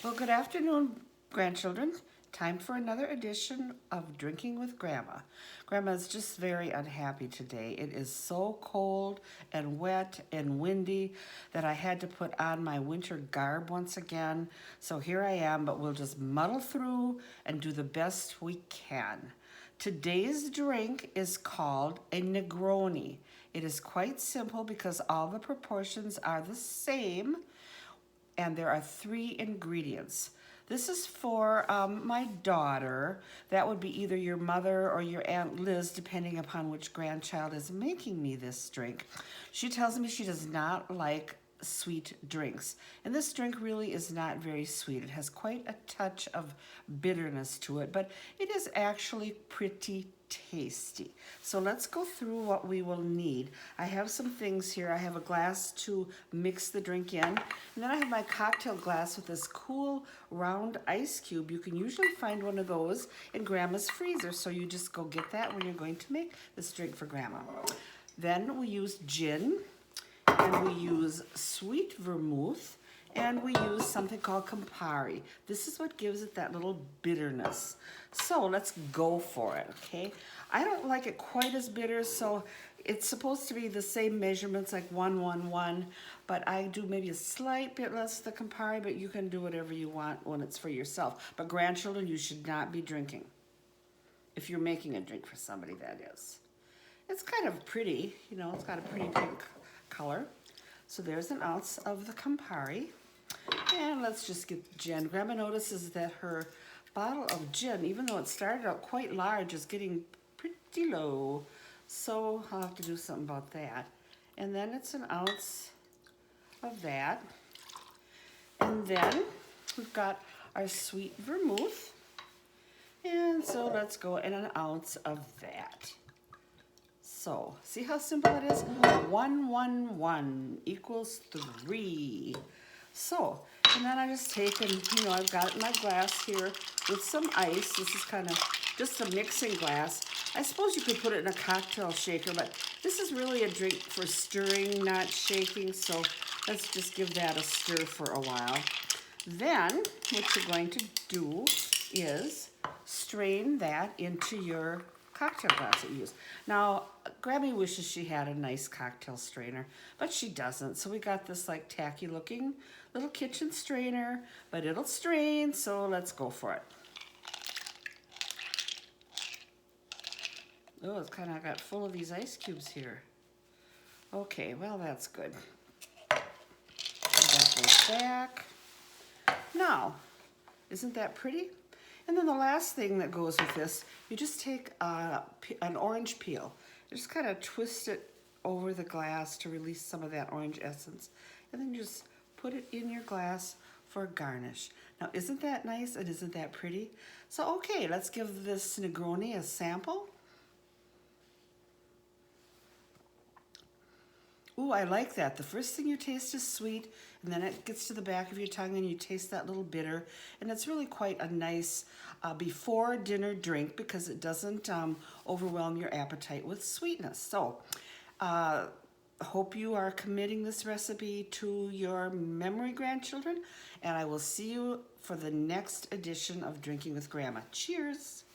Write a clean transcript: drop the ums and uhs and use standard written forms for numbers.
Well, good afternoon, grandchildren. Time for another edition of Drinking with Grandma. Grandma's just very unhappy today. It is so cold and wet and windy that I had to put on my winter garb once again. So here I am, but we'll just muddle through and do the best we can. Today's drink is called a Negroni. It is quite simple because all the proportions are the same and there are three ingredients. This is for my daughter. That would be either your mother or your Aunt Liz, depending upon which grandchild is making me this drink. She tells me she does not like sweet drinks. And this drink really is not very sweet. It has quite a touch of bitterness to it, but it is actually pretty tasty. So let's go through what we will need. I have some things here. I have a glass to mix the drink in, and then I have my cocktail glass with this cool round ice cube. You can usually find one of those in Grandma's freezer, so you just go get that when you're going to make this drink for Grandma. Then we use gin, and we use sweet vermouth, and we use something called Campari. This is what gives it that little bitterness. So let's go for it, okay? I don't like it quite as bitter, so it's supposed to be the same measurements, like 1, 1, 1, but I do maybe a slight bit less the Campari, but you can do whatever you want when it's for yourself. But grandchildren, you should not be drinking. If you're making a drink for somebody, that is. It's kind of pretty, you know, it's got a pretty pink color. So there's an ounce of the Campari. And let's just get gin. Grandma notices that her bottle of gin, even though it started out quite large, is getting pretty low. So I'll have to do something about that. And then it's an ounce of that. And then we've got our sweet vermouth. And so let's go in an ounce of that. So, see how simple it is? 1, 1, 1 equals 3. So, and then I just take and, you know, I've got my glass here with some ice. This is kind of just a mixing glass. I suppose you could put it in a cocktail shaker, but this is really a drink for stirring, not shaking. So let's just give that a stir for a while. Then what you're going to do is strain that into your cocktail glass that you use. Now, Grammy wishes she had a nice cocktail strainer, but she doesn't. So we got this like tacky looking little kitchen strainer, but it'll strain, so let's go for it. Oh, it's kind of got full of these ice cubes here. Okay, well, that's good. Put that goes back. Now, isn't that pretty? And then the last thing that goes with this, you just take an orange peel. You just kind of twist it over the glass to release some of that orange essence. And then you just put it in your glass for garnish. Now, isn't that nice and isn't that pretty? So, okay, let's give this Negroni a sample. Ooh, I like that. The first thing you taste is sweet, and then it gets to the back of your tongue and you taste that little bitter. And it's really quite a nice before dinner drink because it doesn't overwhelm your appetite with sweetness. So, hope you are committing this recipe to your memory, grandchildren, and I will see you for the next edition of Drinking with Grandma. Cheers!